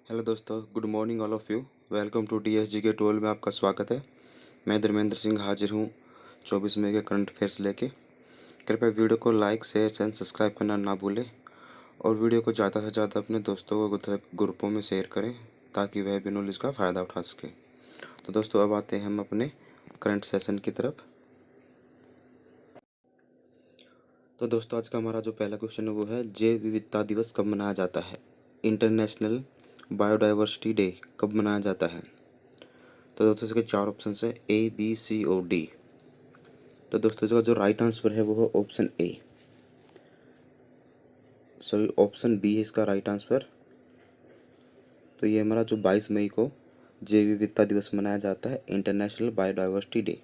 Hello दोस्तों, good morning all of you. Welcome to DSGK 12 में आपका स्वागत है। मैं धर्मेंद्र सिंह हाजिर हूँ 24 मई के करंट अफेयर्स लेके। कृपया वीडियो को लाइक शेयर एंड सब्सक्राइब करना ना भूलें और वीडियो को ज़्यादा से ज़्यादा अपने दोस्तों को ग्रुपों में शेयर करें ताकि वह भी नॉलेज का फ़ायदा उठा सके। तो दोस्तों, अब आते हैं हम अपने करंट सेशन की तरफ। तो दोस्तों, आज का हमारा जो पहला क्वेश्चन है वो है, जैव विविधता दिवस कब मनाया जाता है? इंटरनेशनल बायोडाइवर्सिटी डे कब मनाया जाता है? तो दोस्तों, इसके चार ऑप्शन है, A, B, C और D। तो दोस्तों, इसका जो राइट आंसर है वो है option A, sorry option B है इसका राइट आंसर। तो ये हमारा जो 22 मई को जैव विविधता दिवस मनाया जाता है, इंटरनेशनल बायोडाइवर्सिटी डे।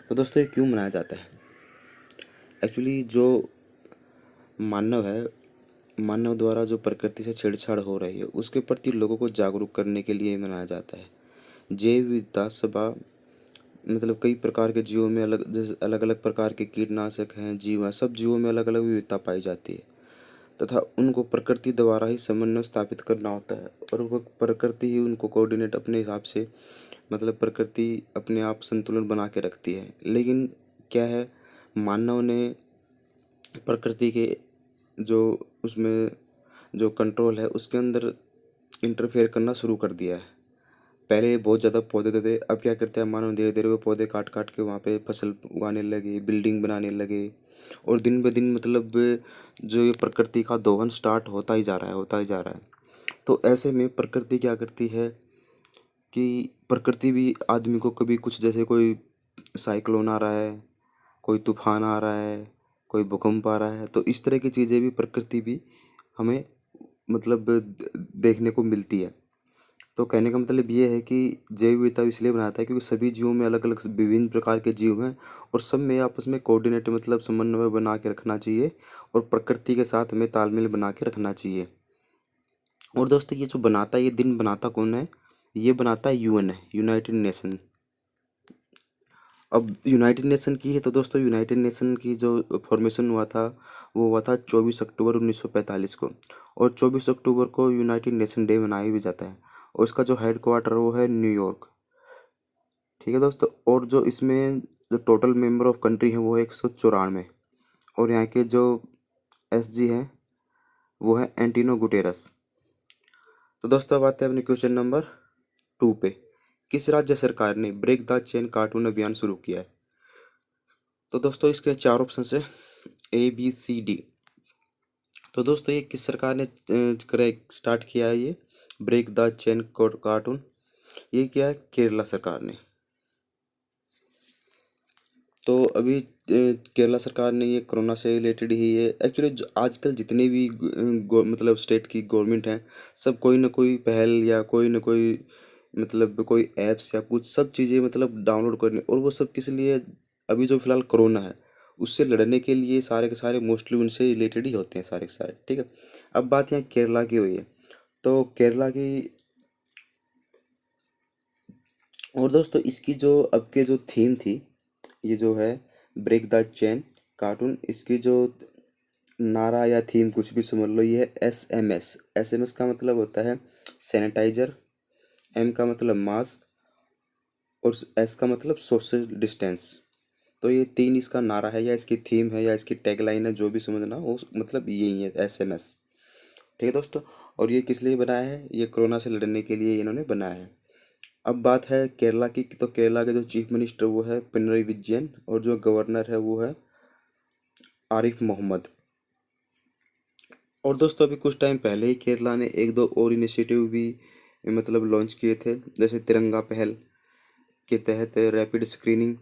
तो दोस्तों, ये क्यों मनाया जाता है? एक्चुअली जो मानव है, मानव द्वारा जो प्रकृति से छेड़छाड़ हो रही है उसके प्रति लोगों को जागरूक करने के लिए मनाया जाता है। जैव विविधता सभा मतलब कई प्रकार के जीवों में अलग, जैसे अलग अलग प्रकार के कीटनाशक हैं, जीव हैं, सब जीवों में अलग अलग विविधता पाई जाती है तथा उनको प्रकृति द्वारा ही समन्वय स्थापित करना होता है और वो प्रकृति ही उनको कोऑर्डिनेट अपने हिसाब से, मतलब प्रकृति अपने आप संतुलन बना के रखती है। लेकिन क्या है, मानव ने प्रकृति के जो उसमें जो कंट्रोल है उसके अंदर इंटरफेयर करना शुरू कर दिया है। पहले बहुत ज़्यादा पौधे थे, अब क्या करते हैं मानव, धीरे धीरे वो पौधे काट काट के वहाँ पे फसल उगाने लगे, बिल्डिंग बनाने लगे और दिन ब दिन मतलब जो ये प्रकृति का दोहन स्टार्ट होता ही जा रहा है, होता ही जा रहा है। तो ऐसे में प्रकृति क्या करती है कि प्रकृति भी आदमी को कभी कुछ, जैसे कोई साइक्लोन आ रहा है, कोई तूफान आ रहा है, कोई भूकंप आ रहा है, तो इस तरह की चीज़ें भी प्रकृति भी हमें मतलब देखने को मिलती है। तो कहने का मतलब ये है कि जैव विविधता इसलिए बनाता है क्योंकि सभी जीवों में अलग अलग विभिन्न प्रकार के जीव हैं और सब में आपस में कोऑर्डिनेट मतलब समन्वय बना के रखना चाहिए और प्रकृति के साथ हमें तालमेल बना के रखना चाहिए। और दोस्तों, ये जो बनाता है, ये दिन बनाता कौन है? ये बनाता है UN है, यूनाइटेड नेशन। अब यूनाइटेड नेशन की है तो दोस्तों, यूनाइटेड नेशन की जो फॉर्मेशन हुआ था वो हुआ था 24 अक्टूबर 1945 को। और 24 अक्टूबर को यूनाइटेड नेशन डे मनाया भी जाता है और इसका जो हेड क्वार्टर वो है न्यूयॉर्क। ठीक है दोस्तों, और जो इसमें जो टोटल मेंबर ऑफ कंट्री है वो है 194 और यहाँ के जो SG हैं वो है एंटिनो गुटेरस। तो दोस्तों, अब आते हैं अपने क्वेश्चन नंबर 2 पे। किस राज्य सरकार ने ब्रेक द चेन कार्टून अभियान शुरू किया है? तो दोस्तों, इसके चार ऑप्शन है, A, B, C, D। तो दोस्तों, ये किस सरकार ने स्टार्ट किया है ये ब्रेक द चेन कार्टून? ये किया है केरला सरकार ने। तो अभी केरला सरकार ने ये कोरोना से रिलेटेड ही ये एक्चुअली आजकल जितने भी मतलब स्टेट की गवर्नमेंट हैं, सब कोई ना कोई पहल या कोई ना कोई मतलब कोई ऐप्स या कुछ सब चीज़ें मतलब डाउनलोड करने, और वो सब किस लिए, अभी जो फिलहाल कोरोना है उससे लड़ने के लिए सारे के सारे मोस्टली उनसे रिलेटेड ही होते हैं सारे के सारे। ठीक है, अब बात यहाँ केरला की हुई है तो केरला की। और दोस्तों, इसकी जो अब के जो थीम थी, ये जो है ब्रेक द चेन कार्टून, इसकी जो नारा या थीम कुछ भी समझ लो, ये है SMS। SMS का मतलब होता है सैनिटाइजर, M का मतलब मास्क और S का मतलब सोशल डिस्टेंस। तो ये तीन इसका नारा है या इसकी थीम है या इसकी टैगलाइन है, जो भी समझना वो मतलब यही है, SMS। ठीक है दोस्तों, और ये किस लिए बनाया है? ये कोरोना से लड़ने के लिए इन्होंने बनाया है। अब बात है केरला की, तो केरला के जो चीफ मिनिस्टर वो है पिनरई विजयन और जो गवर्नर है वो है आरिफ मोहम्मद। और दोस्तों, अभी कुछ टाइम पहले ही केरला ने एक दो और इनिशिएटिव भी मतलब लॉन्च किए थे, जैसे तिरंगा पहल के तहत रैपिड स्क्रीनिंग।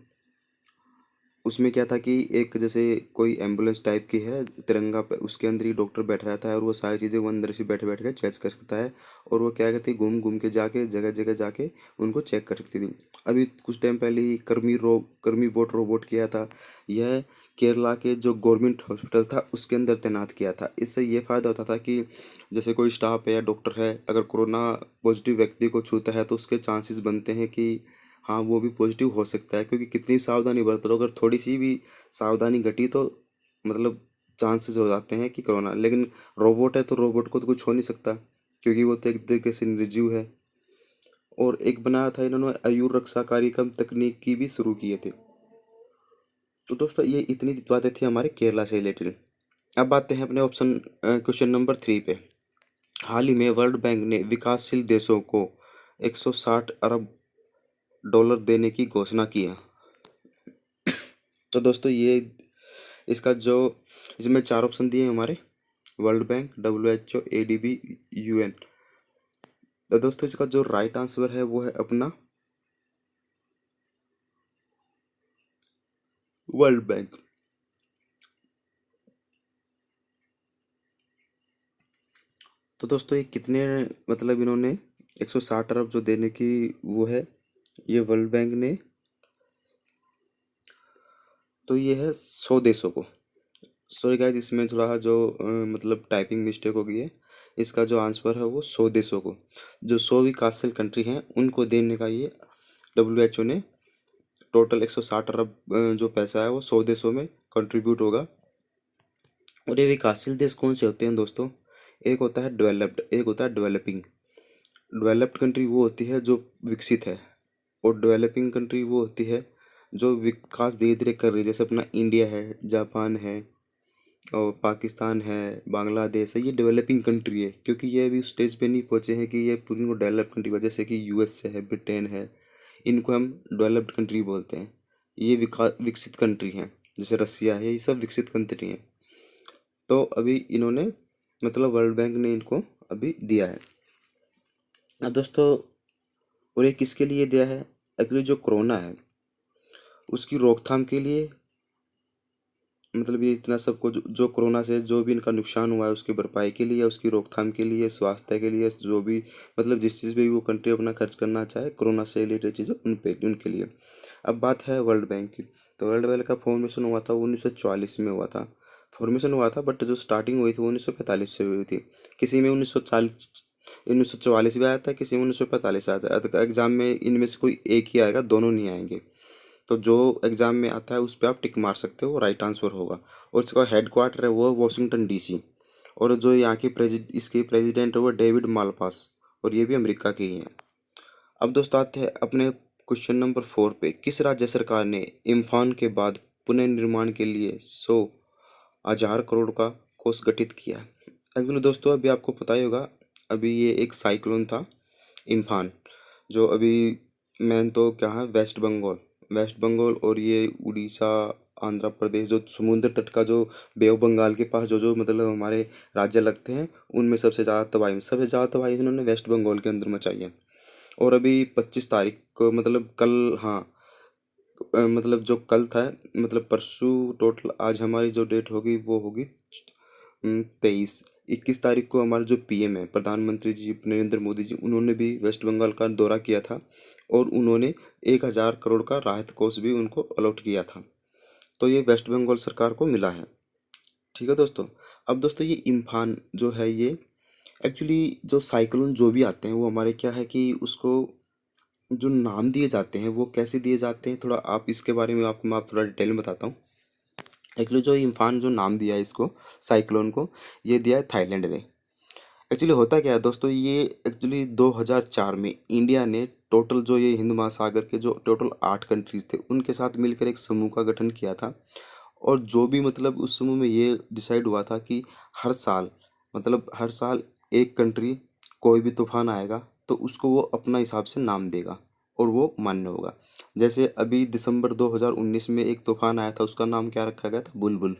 उसमें क्या था कि एक जैसे कोई एम्बुलेंस टाइप की है, तिरंगा पे उसके अंदर ही डॉक्टर बैठ रहता है और वो सारी चीज़ें वो अंदर से बैठे बैठ के चेक कर सकता है और वो क्या करती, घूम घूम के जाके जगह जगह जाके उनको चेक कर सकती थी। अभी कुछ टाइम पहले ही कर्मी बोट रोबोट किया था, यह केरला के जो गवर्नमेंट हॉस्पिटल था उसके अंदर तैनात किया था। इससे ये फ़ायदा होता था कि जैसे कोई स्टाफ है या डॉक्टर है, अगर कोरोना पॉजिटिव व्यक्ति को छूता है तो उसके चांसेस बनते हैं कि हाँ वो भी पॉजिटिव हो सकता है, क्योंकि कितनी भी सावधानी बरत लो, अगर थोड़ी सी भी सावधानी घटी तो मतलब चांसेस हो जाते हैं कि कोरोना। लेकिन रोबोट है तो रोबोट को तो कुछ हो नहीं सकता, क्योंकि वो तो एक तरीके से निर्जीव है। और एक बनाया था इन्होंने आयुर रक्षा कार्यक्रम तकनीक की भी शुरू किए थे। तो दोस्तों ये इतनी बातें थी हमारे केरला से रिलेटेड। अब आते हैं अपने ऑप्शन क्वेश्चन नंबर 3 पे। हाल ही में वर्ल्ड बैंक ने विकासशील देशों को 160 अरब डॉलर देने की घोषणा की है। तो दोस्तों ये इसका जो इसमें चार ऑप्शन दिए हैं हमारे, world bank, WHO, ADB, UN। तो दोस्तों इसका जो राइट आंसर है वो है अपना वर्ल्ड बैंक। तो दोस्तों ये कितने, मतलब इन्होंने 160 अरब जो देने की वो है, ये वर्ल्ड बैंक ने, तो ये है 100 देशों को। सॉरी गाइस, इसमें थोड़ा जो मतलब टाइपिंग मिस्टेक हो गई है। इसका जो आंसर है वो 100 देशों को, जो 100 विकासशील कंट्री हैं उनको देने का ये WHO ने टोटल 160 अरब जो पैसा है वो 100 देशों में कंट्रीब्यूट होगा। और ये विकासशील देश कौन से होते हैं दोस्तों? एक होता है डेवलप्ड, एक होता है डेवलपिंग। डेवलप्ड कंट्री वो होती है जो विकसित है, और डेवलपिंग कंट्री वो होती है जो विकास धीरे धीरे कर रही है। जैसे अपना इंडिया है, जापान है, और पाकिस्तान है, बांग्लादेश है, ये डेवलपिंग कंट्री है, क्योंकि ये अभी उस स्टेज पे नहीं पहुंचे हैं कि ये पूरी को डेवलप कंट्री, जैसे कि US है, ब्रिटेन है, इनको हम डेवलप्ड कंट्री बोलते हैं। ये विकसित कंट्री हैं। जैसे रसिया है, ये सब विकसित कंट्री हैं। तो अभी इन्होंने, मतलब वर्ल्ड बैंक ने इनको अभी दिया है। अब दोस्तों, और ये किसके लिए दिया है? एक्चुअली जो कोरोना है उसकी रोकथाम के लिए, मतलब ये इतना सबको जो कोरोना से जो भी इनका नुकसान हुआ है उसकी भरपाई के लिए, उसकी रोकथाम के लिए, स्वास्थ्य के लिए, जो भी मतलब जिस चीज़ पे भी वो कंट्री अपना खर्च करना चाहे कोरोना से रिलेटेड चीज़ें, उनके लिए। अब बात है वर्ल्ड बैंक की। तो वर्ल्ड बैंक का फॉर्मेशन हुआ था 1944 में हुआ था। फॉर्मेशन हुआ था, बट जो स्टार्टिंग हुई थी वो 1945 से हुई थी। किसी में 1944 भी आया था, किसी में 1945 आया था। एग्जाम में इनमें से कोई एक ही आएगा, दोनों नहीं आएंगे। तो जो एग्जाम में आता है उस पर आप टिक मार सकते हो, राइट आंसर होगा। और इसका हेड क्वार्टर है वो वॉशिंगटन DC। और जो यहाँ के इसके प्रेसिडेंट है वो डेविड मालपास, और ये भी अमेरिका के ही हैं। अब दोस्तों आते हैं अपने क्वेश्चन नंबर 4 पे। किस राज्य सरकार ने इम्फान के बाद पुनर्निर्माण के लिए 100,000 करोड़ का कोष गठित किया? एक्चुअली दोस्तों अभी आपको पता ही होगा, अभी ये एक साइक्लोन था इम्फान, जो अभी मेन तो क्या है, वेस्ट बंगाल और ये उड़ीसा, आंध्र प्रदेश, जो समुद्र तट का जो बे ऑफ बंगाल के पास जो जो मतलब हमारे राज्य लगते हैं, उनमें सबसे ज़्यादा तबाही इन्होंने वेस्ट बंगाल के अंदर मचाई है। और अभी 25 तारीख को, मतलब कल, हाँ, मतलब जो कल था, मतलब परसों, टोटल आज हमारी जो डेट होगी वो होगी 21 तारीख को हमारे जो PM है, प्रधानमंत्री जी नरेंद्र मोदी जी, उन्होंने भी वेस्ट बंगाल का दौरा किया था। और उन्होंने 1,000 करोड़ का राहत कोष भी उनको अलॉट किया था। तो ये वेस्ट बंगाल सरकार को मिला है। ठीक है दोस्तों। अब दोस्तों ये इम्फान जो है, ये एक्चुअली जो साइक्लोन जो भी आते हैं वो हमारे क्या है कि उसको जो नाम दिए जाते हैं वो कैसे दिए जाते हैं, थोड़ा आप इसके बारे में आपको मैं थोड़ा डिटेल में बताता हूँ। एक्चुअली जो इम्फान जो नाम दिया है इसको, साइक्लोन को, ये दिया है थाईलैंड ने। एक्चुअली होता क्या है दोस्तों, ये एक्चुअली 2004 में इंडिया ने टोटल जो ये हिंद महासागर के जो टोटल 8 कंट्रीज थे उनके साथ मिलकर एक समूह का गठन किया था। और जो भी मतलब उस समूह में ये डिसाइड हुआ था कि हर साल, मतलब हर साल एक कंट्री, कोई भी तूफान आएगा तो उसको वो अपना हिसाब से नाम देगा और वो मान्य होगा। जैसे अभी दिसंबर 2019 में एक तूफान आया था, उसका नाम क्या रखा गया था? बुलबुल।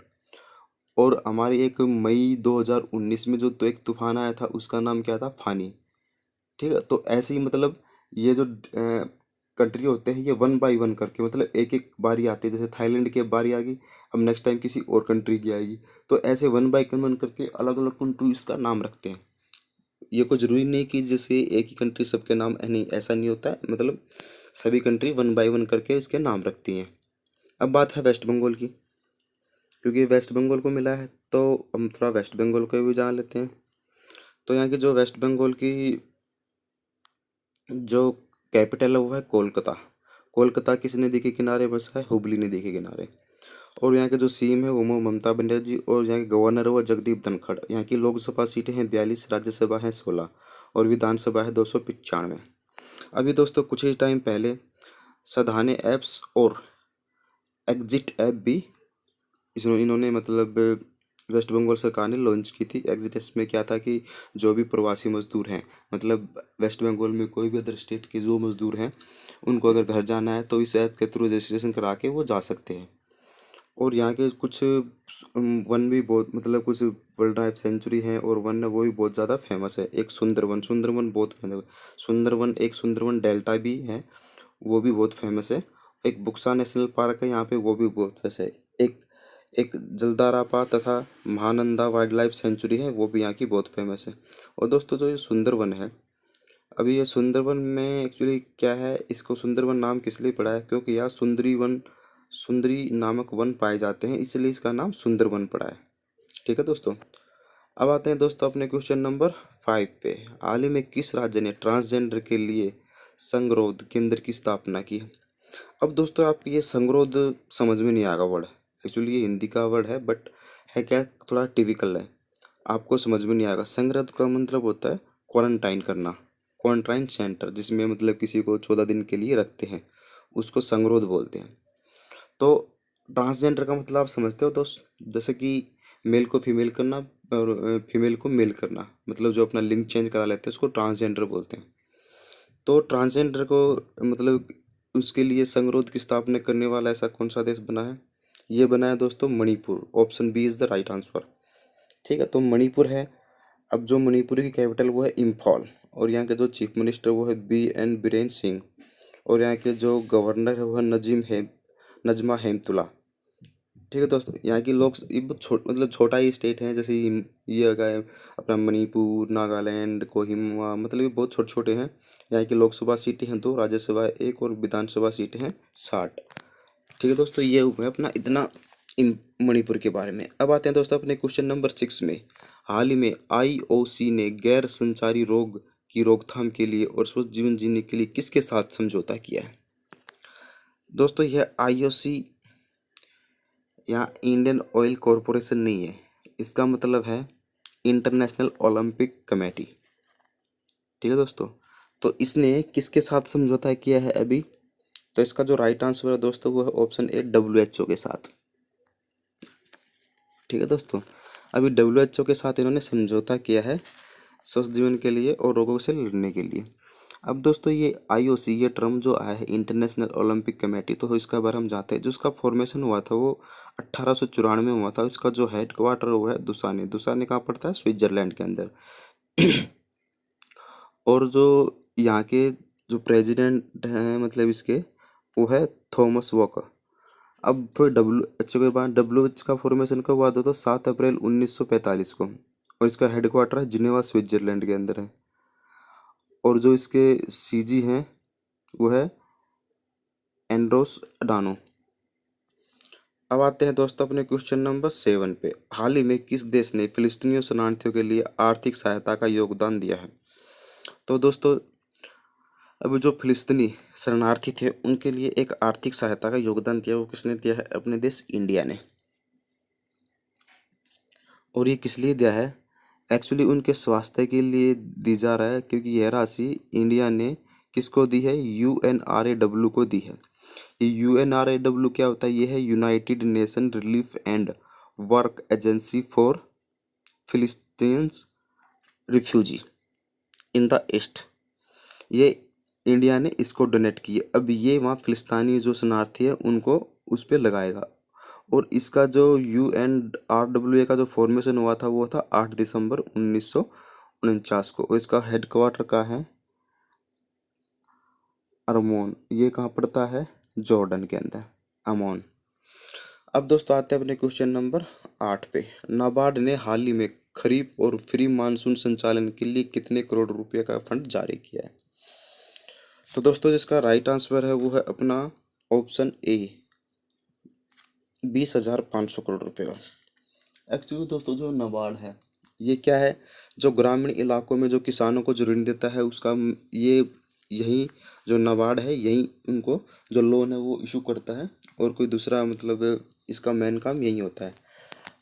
और हमारे एक मई 2019 में जो तो एक तूफान आया था उसका नाम क्या था? फानी। ठीक है, तो ऐसे ही मतलब ये जो कंट्री होते हैं ये वन बाय वन करके, मतलब एक एक बारी आती है। जैसे थाईलैंड की बारी आ गई, अब नेक्स्ट टाइम किसी और कंट्री की आएगी। तो ऐसे वन बाय वन करके अलग अलग कंट्रीज का नाम रखते हैं। ये कोई ज़रूरी नहीं कि जैसे एक ही कंट्री सबके नाम है, नहीं, ऐसा नहीं होता है। मतलब सभी कंट्री वन बाय वन करके इसके नाम रखती हैं। अब बात है वेस्ट बंगाल की। क्योंकि वेस्ट बंगाल को मिला है तो हम थोड़ा वेस्ट बंगाल को भी जान लेते हैं। तो यहाँ की जो वेस्ट बंगाल की जो कैपिटल है वो है कोलकाता। कोलकाता किस नदी के किनारे बसा है? हुगली नदी के किनारे। और यहाँ के जो सीएम है वो ममता बनर्जी, और यहाँ के गवर्नर है वो जगदीप धनखड़। यहाँ की लोकसभा सीटें हैं 42, राज्यसभा है 16, और विधानसभा है 295। अभी दोस्तों कुछ ही टाइम पहले साधाने ऐप्स और एग्जिट ऐप भी इन्होंने मतलब वेस्ट बंगाल सरकार ने लॉन्च की थी। एग्जिट ऐप में क्या था कि जो भी प्रवासी मजदूर हैं, मतलब वेस्ट बंगाल में कोई भी अदर स्टेट के जो मजदूर हैं, उनको अगर घर जाना है तो इस ऐप के थ्रू रजिस्ट्रेशन करा के वो जा सकते हैं। और यहाँ के कुछ वन भी बहुत, मतलब कुछ वर्ल्ड लाइफ सेंचुरी हैं, और वन है वो भी बहुत ज़्यादा फेमस है। एक सुंदरवन, सुंदरवन बहुत मतलब सुंदरवन, एक सुंदरवन डेल्टा भी है, वो भी बहुत फेमस है। एक बुक्सा नेशनल पार्क है यहाँ पे, वो भी बहुत फेमस है। एक एक जलदारापा तथा महानंदा वाइल्ड लाइफ सेंचुरी है, वो भी यहाँ की बहुत फेमस है। और दोस्तों जो ये सुंदरवन है, अभी ये सुंदरवन में एक्चुअली क्या है, इसको सुंदरवन नाम किस लिए पड़ा है, क्योंकि यहाँ सुंदरी नामक वन पाए जाते हैं, इसलिए इसका नाम सुंदरवन पड़ा है। ठीक है दोस्तों। अब आते हैं दोस्तों अपने क्वेश्चन नंबर 5 पे। हाल ही में किस राज्य ने ट्रांसजेंडर के लिए संगरोध केंद्र की स्थापना की है? अब दोस्तों आपको ये संगरोध समझ में नहीं आएगा वर्ड, एक्चुअली ये हिंदी का वर्ड है, बट है क्या, थोड़ा टिपिकल है, आपको समझ में नहीं आएगा। संगरोध का मतलब होता है क्वारंटाइन करना, क्वारंटाइन सेंटर, जिसमें मतलब किसी को 14 दिन के लिए रखते हैं, उसको संगरोध बोलते हैं। तो ट्रांसजेंडर का मतलब आप समझते हो दोस्त, जैसे कि मेल को फीमेल करना और फीमेल को मेल करना, मतलब जो अपना लिंग चेंज करा लेते हैं उसको ट्रांसजेंडर बोलते हैं। तो ट्रांसजेंडर को मतलब उसके लिए संगरोध की स्थापना करने वाला ऐसा कौन सा देश बना है? ये बना है दोस्तों Manipur. Option B is the right answer. ठीक है, तो मणिपुर है। अब जो मणिपुर की कैपिटल वो है इम्फाल, और यहाँ के जो चीफ मिनिस्टर वो है बीरेन सिंह, और यहाँ के जो गवर्नर है वो है नजमा हेमतुल्ला। ठीक है दोस्तों, यहाँ की लोग ये बहुत मतलब छोटा ही स्टेट है, जैसे ये आ गए अपना मणिपुर, नागालैंड, कोहिमा, मतलब ये बहुत छोटे छोटे हैं। यहाँ की लोकसभा सीटें हैं 2, राज्यसभा 1, और विधानसभा सीटें हैं 60। ठीक है दोस्तों, ये हुआ अपना इतना मणिपुर के बारे में। अब आते हैं दोस्तों अपने क्वेश्चन नंबर 6 में। हाल ही में आईओसी ने गैर संचारी रोग की रोकथाम के लिए और स्वस्थ जीवन जीने के लिए किसके साथ समझौता किया है? दोस्तों यह आईओसी यहाँ इंडियन ऑयल कॉरपोरेशन नहीं है, इसका मतलब है इंटरनेशनल ओलंपिक कमेटी। ठीक है दोस्तों, तो इसने किसके साथ समझौता किया है अभी? तो इसका जो राइट आंसर है दोस्तों वो है ऑप्शन ए, WHO के साथ। ठीक है दोस्तों, अभी WHO के साथ इन्होंने समझौता किया है स्वस्थ जीवन के लिए और रोगों से लड़ने के लिए। अब दोस्तों ये आईओसी, ये टर्म जो आया है इंटरनेशनल ओलंपिक कमेटी, तो इसका बारे हम जानते हैं। जो इसका फॉर्मेशन हुआ था वो 1894 में हुआ था। इसका जो हेड क्वार्टर वो है दुसाने। दुसाने कहाँ पड़ता है? स्विट्जरलैंड के अंदर। और जो यहाँ के जो प्रेसिडेंट हैं मतलब इसके, वो है थॉमस वॉकर। अब थोड़ी WHO के बाद WHO का फॉर्मेशन कब हुआ था? तो 7 अप्रैल 1945 को, और इसका हेड क्वार्टर है जिनेवा स्विट्जरलैंड के अंदर है। और जो इसके सीजी हैं वो है एंड्रोस अडानो। अब आते हैं दोस्तों अपने क्वेश्चन नंबर 7 पे। हाल ही में किस देश ने फिलिस्तीनियों शरणार्थियों के लिए आर्थिक सहायता का योगदान दिया है? तो दोस्तों अभी जो फिलिस्तीनी शरणार्थी थे उनके लिए एक आर्थिक सहायता का योगदान दिया, वो किसने दिया है? अपने देश इंडिया ने। और ये किस लिए दिया है? एक्चुअली उनके स्वास्थ्य के लिए दी जा रहा है, क्योंकि यह राशि इंडिया ने किसको दी है? UNRAW को दी है। ये UNRAW क्या होता है? ये है United Nation Relief and Work Agency for Palestines Refugee in the East. ये इंडिया ने इसको डोनेट की है। अब ये वहाँ फिलिस्तीनी जो शरणार्थी है उनको उस पर लगाएगा। और इसका जो UNRWA का जो फॉर्मेशन हुआ था वो था 8 दिसंबर 1949 को, और इसका हेड क्वार्टर का है अमोन। ये कहाँ पड़ता है? जॉर्डन के अंदर, अमोन। अब दोस्तों आते हैं अपने क्वेश्चन नंबर 8 पे। नाबार्ड ने हाल ही में खरीफ और फ्री मानसून संचालन के लिए कितने करोड़ रुपए का फंड जारी किया है? तो दोस्तों जिसका राइट आंसर है वो है अपना ऑप्शन ए, 20,500 करोड़ रुपए का। एक्चुअली दोस्तों जो नाबार्ड है ये क्या है? जो ग्रामीण इलाकों में जो किसानों को जो ऋण देता है उसका ये यही जो नाबार्ड है यही उनको जो लोन है वो इशू करता है, और कोई दूसरा मतलब इसका मेन काम यही होता है।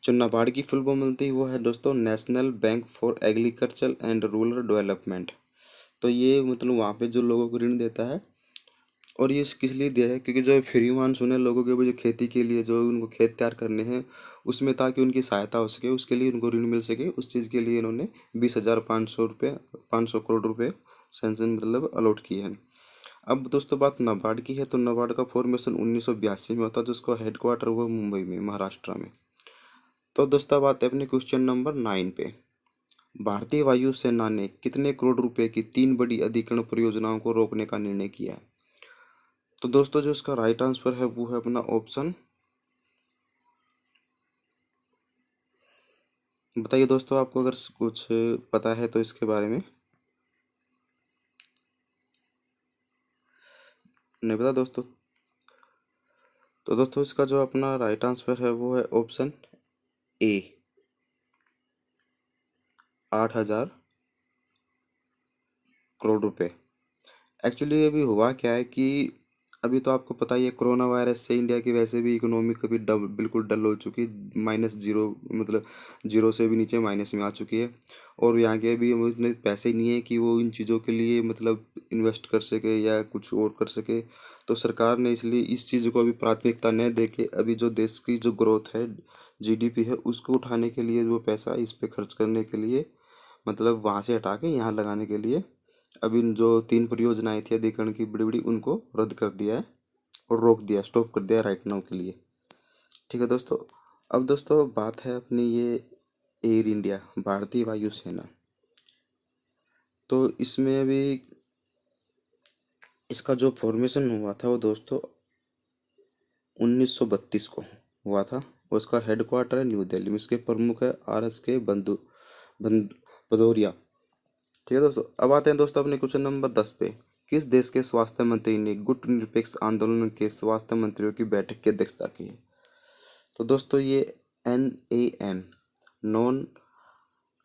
जो नाबार्ड की फुल फॉर्म मिलती है वो है दोस्तों national bank for agriculture and rural development. तो ये मतलब वहाँ पे जो लोगों को ऋण देता है, और ये किस लिए दिया है, क्योंकि जो फ्री मानसून है लोगों के वो जो खेती के लिए जो उनको खेत तैयार करने हैं उसमें, ताकि उनकी सहायता हो सके, उसके लिए उनको ऋण मिल सके, उस चीज़ के लिए इन्होंने 20,500 रुपये 500 करोड़ रुपये सैंक्शन मतलब अलॉट किए हैं। अब दोस्तों बात नाबार्ड की है, तो नाबार्ड का फॉर्मेशन 1982 में होता है, जिसको हेडक्वार्टर हुआ मुंबई में, महाराष्ट्र में। तो दोस्तों बात है अपने क्वेश्चन नंबर 9 पे। भारतीय वायुसेना ने कितने करोड़ रुपए की 3 बड़ी अधिकरण परियोजनाओं को रोकने का निर्णय किया है? तो दोस्तों जो इसका राइट आंसर है वो है अपना ऑप्शन, बताइए दोस्तों आपको अगर कुछ पता है तो इसके बारे में। नहीं पता दोस्तों? तो दोस्तों इसका जो अपना राइट आंसर है वो है ऑप्शन ए, 8,000 करोड़ रुपए। एक्चुअली अभी हुआ क्या है कि अभी तो आपको पता ही है, कोरोना वायरस से इंडिया की वैसे भी इकोनॉमी कभी बिल्कुल डल हो चुकी, -0 मतलब जीरो से भी नीचे माइनस में आ चुकी है। और यहाँ के अभी इतने पैसे ही नहीं है कि वो इन चीज़ों के लिए मतलब इन्वेस्ट कर सके या कुछ और कर सके। तो सरकार ने इसलिए इस चीज़ को अभी प्राथमिकता न दे के अभी जो देश की जो ग्रोथ है, जीडीपी है, उसको उठाने के लिए वो पैसा इस पे खर्च करने के लिए मतलब वहाँ से हटा के यहाँ लगाने के लिए अभी जो 3 परियोजनाएं थी अधिकरण की बड़ी बड़ी, उनको रद्द कर दिया है और रोक दिया, स्टॉप कर दिया राइट नाउ के लिए। ठीक है दोस्तों। अब दोस्तों बात है अपनी ये एयर इंडिया, भारतीय वायुसेना। तो इसमें अभी इसका जो फॉर्मेशन हुआ था वो दोस्तों 1932 को हुआ था। उसका हेडक्वार्टर है न्यू दिल्ली में। इसके प्रमुख है RSK भदौरिया। ठीक है दोस्तों। अब आते हैं दोस्तों अपने क्वेश्चन नंबर 10 पे। किस देश के स्वास्थ्य मंत्री ने गुटनिरपेक्ष आंदोलन के स्वास्थ्य मंत्रियों की बैठक की अध्यक्षता की है? तो दोस्तों ये NAM, नॉन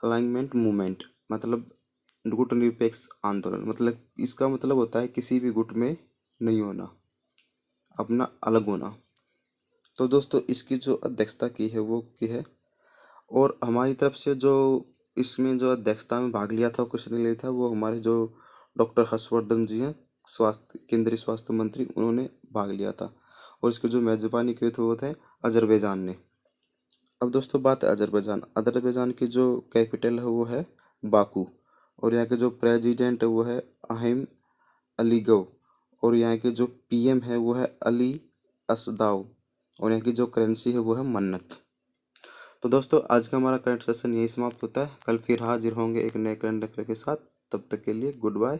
अलाइनमेंट मूवमेंट, मतलब गुटनिरपेक्ष आंदोलन, मतलब इसका मतलब होता है किसी भी गुट में नहीं होना, अपना अलग होना। तो दोस्तों इसकी जो अध्यक्षता की है वो की है, और हमारी तरफ से जो इसमें जो अध्यक्षता में भाग लिया था, क्वेश्चन लिया था, वो हमारे जो डॉक्टर हर्षवर्धन जी हैं, केंद्रीय स्वास्थ्य मंत्री, उन्होंने भाग लिया था। और इसकी जो मेजबानी की थी वो थे अजरबैजान ने। अब दोस्तों बात है अजरबैजान। अजरबैजान की जो कैपिटल है वो है बाकू, और यहाँ के जो प्रेसिडेंट है वो है अहिम अलीगव, और यहाँ के जो PM है वो है अली असदाव, और यहाँ की जो करेंसी है वो है मन्नत। तो दोस्तों आज का हमारा करंट सेशन यही समाप्त होता है। कल फिर हाजिर होंगे एक नए करंट अफेयर के साथ। तब तक के लिए good bye,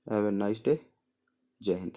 have a nice day, जय हिंद।